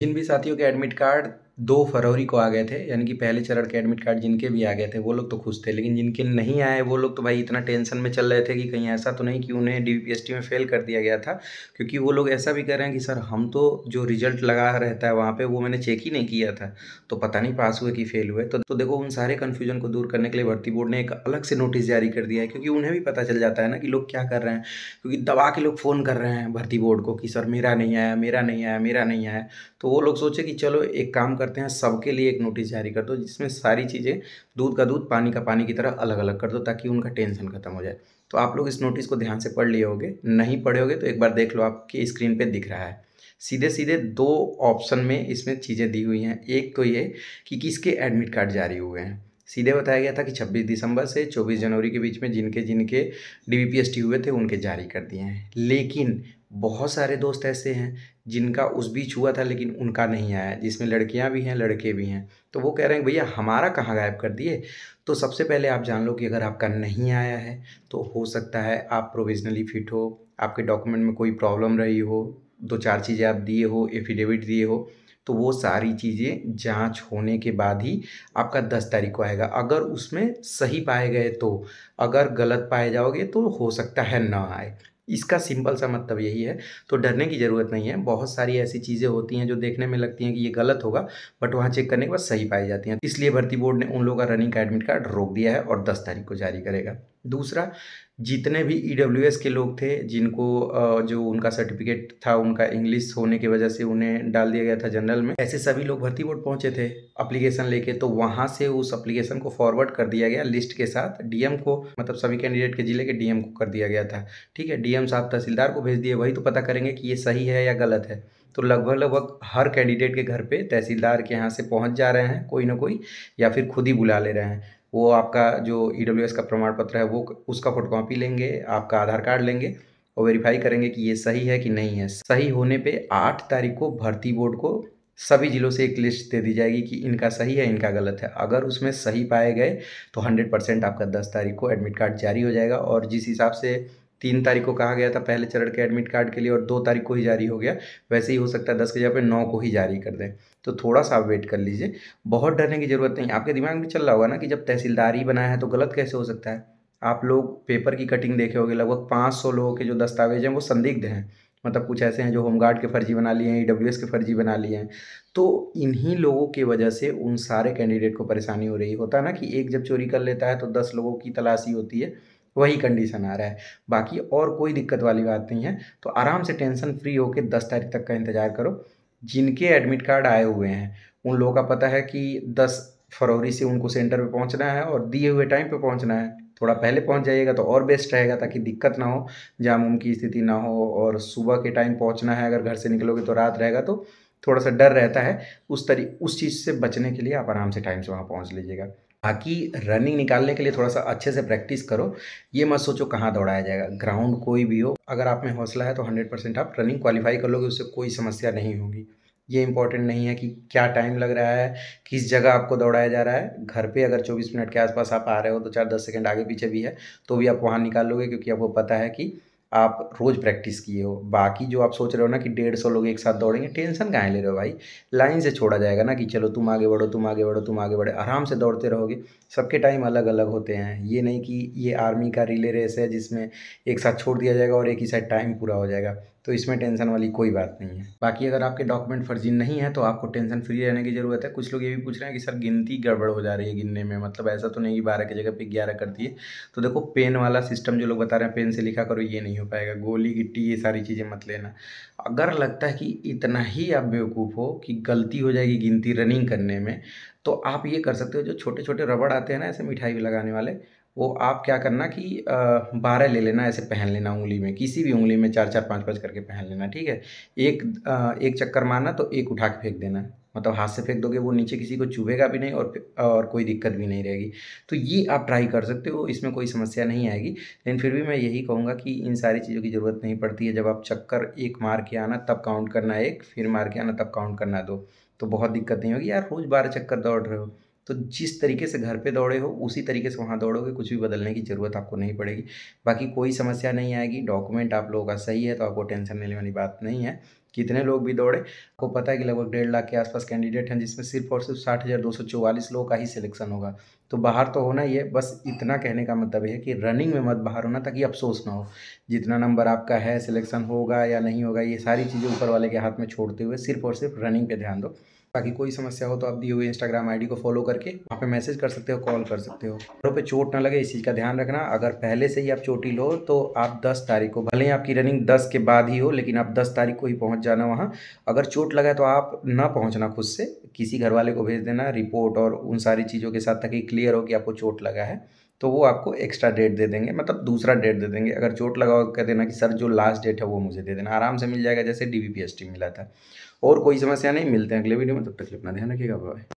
जिन भी साथियों के एडमिट कार्ड 2 फरवरी को आ गए थे, यानी कि पहले चरण के एडमिट कार्ड जिनके भी आ गए थे वो लोग तो खुश थे, लेकिन जिनके नहीं आए वो लोग तो भाई इतना टेंशन में चल रहे थे कि कहीं ऐसा तो नहीं कि उन्हें डीपीएसटी में फेल कर दिया गया था। क्योंकि वो लोग ऐसा भी कह रहे हैं कि सर हम तो जो रिजल्ट लगा रहता है वहाँ पे वो मैंने चेक ही नहीं किया था, तो पता नहीं पास हुए कि फेल हुए। तो देखो उन सारे कन्फ्यूजन को दूर करने के लिए भर्ती बोर्ड ने एक अलग से नोटिस जारी कर दिया है, क्योंकि उन्हें भी पता चल जाता है ना कि लोग क्या कर रहे हैं। क्योंकि दबा के लोग फ़ोन कर रहे हैं भर्ती बोर्ड को कि सर मेरा नहीं आया, मेरा नहीं आया, मेरा नहीं आया। तो वो लोग सोचे कि चलो एक काम करते हैं, सबके लिए एक नोटिस जारी कर दो जिसमें सारी चीज़ें दूध का दूध पानी का पानी की तरह अलग अलग कर दो, ताकि उनका टेंशन खत्म हो जाए। तो आप लोग इस नोटिस को ध्यान से पढ़ लिए होगे, नहीं पढ़े होगे तो एक बार देख लो, आपकी स्क्रीन पे दिख रहा है। सीधे सीधे दो ऑप्शन में इसमें चीज़ें दी हुई हैं। एक तो ये कि किसके एडमिट कार्ड जारी हुए हैं। सीधे बताया गया था कि 26 दिसंबर से 24 जनवरी के बीच में जिनके जिनके डीबीपीएसटी हुए थे उनके जारी कर दिए हैं। लेकिन बहुत सारे दोस्त ऐसे हैं जिनका उस बीच हुआ था लेकिन उनका नहीं आया, जिसमें लड़कियां भी हैं लड़के भी हैं। तो वो कह रहे हैं भैया हमारा कहाँ गायब कर दिए। तो सबसे पहले आप जान लो कि अगर आपका नहीं आया है तो हो सकता है आप प्रोविजनली फिट हो, आपके डॉक्यूमेंट में कोई प्रॉब्लम रही हो, 2-4 चीज़ें आप दिए हो, एफिडेविट दिए हो, तो वो सारी चीज़ें जांच होने के बाद ही आपका 10 तारीख को आएगा। अगर उसमें सही पाए गए तो, अगर गलत पाए जाओगे तो हो सकता है ना आए। इसका सिंपल सा मतलब यही है। तो डरने की ज़रूरत नहीं है। बहुत सारी ऐसी चीज़ें होती हैं जो देखने में लगती हैं कि ये गलत होगा, बट वहाँ चेक करने के बाद सही पाई जाती हैं। इसलिए भर्ती बोर्ड ने उन लोगों का रनिंग का एडमिट कार्ड रोक दिया है और 10 तारीख को जारी करेगा। दूसरा, जितने भी ईडब्ल्यूएस के लोग थे जिनको जो उनका सर्टिफिकेट था उनका इंग्लिश होने की वजह से उन्हें डाल दिया गया था जनरल में, ऐसे सभी लोग भर्ती बोर्ड पहुंचे थे एप्लीकेशन लेके। तो वहां से उस एप्लीकेशन को फॉरवर्ड कर दिया गया लिस्ट के साथ डीएम को, मतलब सभी कैंडिडेट के जिले के डीएम को कर दिया गया था। ठीक है, डीएम साहब तहसीलदार को भेज दिए, वही तो पता करेंगे कि ये सही है या गलत है। तो लगभग लगभग हर कैंडिडेट के घर पे तहसीलदार के यहाँ से पहुँच जा रहे हैं कोई ना कोई, या फिर खुद ही बुला ले रहे हैं। वो आपका जो ईडब्ल्यूएस का प्रमाण पत्र है वो उसका फोटोकॉपी लेंगे, आपका आधार कार्ड लेंगे और वेरीफाई करेंगे कि ये सही है कि नहीं है। सही होने पे 8 तारीख को भर्ती बोर्ड को सभी जिलों से एक लिस्ट दे दी जाएगी कि इनका सही है इनका गलत है। अगर उसमें सही पाए गए तो 100% आपका 10 तारीख को एडमिट कार्ड जारी हो जाएगा। और जिस हिसाब से 3 तारीख को कहा गया था पहले चरण के एडमिट कार्ड के लिए और 2 तारीख को ही जारी हो गया, वैसे ही हो सकता है 10 की जगह पे 9 को ही जारी कर दें। तो थोड़ा सा आप वेट कर लीजिए, बहुत डरने की ज़रूरत नहीं। आपके दिमाग में चल रहा होगा ना कि जब तहसीलदार ही बनाया है तो गलत कैसे हो सकता है। आप लोग पेपर की कटिंग देखे होंगे, लगभग 500 लोगों के जो दस्तावेज हैं वो संदिग्ध हैं। मतलब कुछ ऐसे हैं जो होमगार्ड के फर्जी बना लिए हैं, ईडब्ल्यूएस के फर्जी बना लिए हैं। तो इन्हीं लोगों की वजह से उन सारे कैंडिडेट को परेशानी हो रही है। होता है ना कि एक जब चोरी कर लेता है तो 10 लोगों की तलाशी होती है, वही कंडीशन आ रहा है। बाकी और कोई दिक्कत वाली बात नहीं है। तो आराम से टेंशन फ्री होकर 10 तारीख तक का इंतज़ार करो। जिनके एडमिट कार्ड आए हुए हैं उन लोगों का पता है कि 10 फरवरी से उनको सेंटर पे पहुंचना है और दिए हुए टाइम पे पहुंचना है। थोड़ा पहले पहुंच जाइएगा तो और बेस्ट रहेगा, ताकि दिक्कत ना हो, जाम उम की स्थिति ना हो। और सुबह के टाइम पहुंचना है, अगर घर से निकलोगे तो रात रहेगा तो थोड़ा सा डर रहता है। उस चीज़ से बचने के लिए आप आराम से टाइम से वहाँ पहुँच लीजिएगा। बाकी रनिंग निकालने के लिए थोड़ा सा अच्छे से प्रैक्टिस करो। ये मत सोचो कहाँ दौड़ाया जाएगा, ग्राउंड कोई भी हो, अगर आप में हौसला है तो 100% आप रनिंग क्वालिफाई कर लोगे, उससे कोई समस्या नहीं होगी। ये इंपॉर्टेंट नहीं है कि क्या टाइम लग रहा है, किस जगह आपको दौड़ाया जा रहा है। घर पे अगर 24 मिनट के आसपास आप आ रहे हो, 2-4-10 सेकंड आगे पीछे भी है तो भी आप वहाँ निकाल लोगे, क्योंकि आपको पता है कि आप रोज़ प्रैक्टिस किए हो। बाकी जो आप सोच रहे हो ना कि 150 लोग एक साथ दौड़ेंगे, टेंशन काहे ले रहे हो भाई। लाइन से छोड़ा जाएगा ना कि चलो तुम आगे बढ़ो, तुम आगे बढ़ो, तुम आगे बढ़े, आराम से दौड़ते रहोगे। सबके टाइम अलग अलग होते हैं। ये नहीं कि ये आर्मी का रिले रेस है जिसमें एक साथ छोड़ दिया जाएगा और एक ही साइड टाइम पूरा हो जाएगा। तो इसमें टेंशन वाली कोई बात नहीं है। बाकी अगर आपके डॉक्यूमेंट फर्जी नहीं है तो आपको टेंशन फ्री रहने की ज़रूरत है। कुछ लोग ये भी पूछ रहे हैं कि सर गिनती गड़बड़ हो जा रही है गिनने में, मतलब ऐसा तो नहीं कि 12 की जगह पे 11 कर दिए। तो देखो पेन वाला सिस्टम जो लोग बता रहे हैं पेन से लिखा करो, ये नहीं हो पाएगा। गोली गिट्टी ये सारी चीज़ें मत लेना। अगर लगता है कि इतना ही आप बेवकूफ़ हो कि गलती हो जाएगी गिनती रनिंग करने में, तो आप ये कर सकते हो, जो छोटे छोटे रबड़ आते हैं ना ऐसे मिठाई में लगाने वाले, वो आप क्या करना कि 12 ले लेना, ऐसे पहन लेना उंगली में, किसी भी उंगली में 4-4 5-5 करके पहन लेना। ठीक है, एक चक्कर मारना तो एक उठा के फेंक देना। मतलब हाथ से फेंक दोगे वो नीचे किसी को चुभेगा भी नहीं और कोई दिक्कत भी नहीं रहेगी। तो ये आप ट्राई कर सकते हो, इसमें कोई समस्या नहीं आएगी। लेकिन फिर भी मैं यही कहूँगा कि इन सारी चीज़ों की ज़रूरत नहीं पड़ती है। जब आप चक्कर एक मार के आना तब काउंट करना एक, फिर मार के आना तब काउंट करना दो, तो बहुत दिक्कत नहीं होगी। यार रोज़ 12 चक्कर दौड़ रहे हो तो जिस तरीके से घर पे दौड़े हो उसी तरीके से वहाँ दौड़ोगे, कुछ भी बदलने की ज़रूरत आपको नहीं पड़ेगी। बाकी कोई समस्या नहीं आएगी। डॉक्यूमेंट आप लोगों का सही है तो आपको टेंशन लेने वाली बात नहीं है। कितने लोग भी दौड़े, आपको पता है कि लगभग 1.5 लाख के आसपास कैंडिडेट हैं, जिसमें सिर्फ और सिर्फ 60,244 लोगों का ही सिलेक्शन होगा। तो बाहर तो होना ही है। बस इतना कहने का मतलब है कि रनिंग में मत बाहर होना, ताकि अफसोस ना हो। जितना नंबर आपका है, सिलेक्शन होगा या नहीं होगा, ये सारी चीज़ें ऊपर वाले के हाथ में छोड़ते हुए सिर्फ और सिर्फ रनिंग पे ध्यान दो। बाकी कोई समस्या हो तो आप दिए हुए इंस्टाग्राम आईडी को फॉलो करके वहाँ पे मैसेज कर सकते हो, कॉल कर सकते हो। पैरों पे चोट ना लगे, इस चीज़ का ध्यान रखना। अगर पहले से ही आप चोटिल हो तो आप 10 तारीख को, भले ही आपकी रनिंग 10 के बाद ही हो, लेकिन आप 10 तारीख को ही पहुँच जाना वहाँ। अगर चोट लगा है तो आप ना पहुँचना खुद से, किसी घर वाले को भेज देना रिपोर्ट और उन सारी चीज़ों के साथ, ताकि क्लियर हो कि आपको चोट लगा है। तो वो आपको एक्स्ट्रा डेट दे देंगे, मतलब दूसरा डेट दे देंगे। अगर चोट लगा हो कह देना कि सर जो लास्ट डेट है वो मुझे दे देना, आराम से मिल जाएगा, जैसे DVPST मिला था। और कोई समस्या नहीं, मिलते हैं अगले वीडियो में, तब तक के लिए अपना ध्यान रखिएगा। बाय।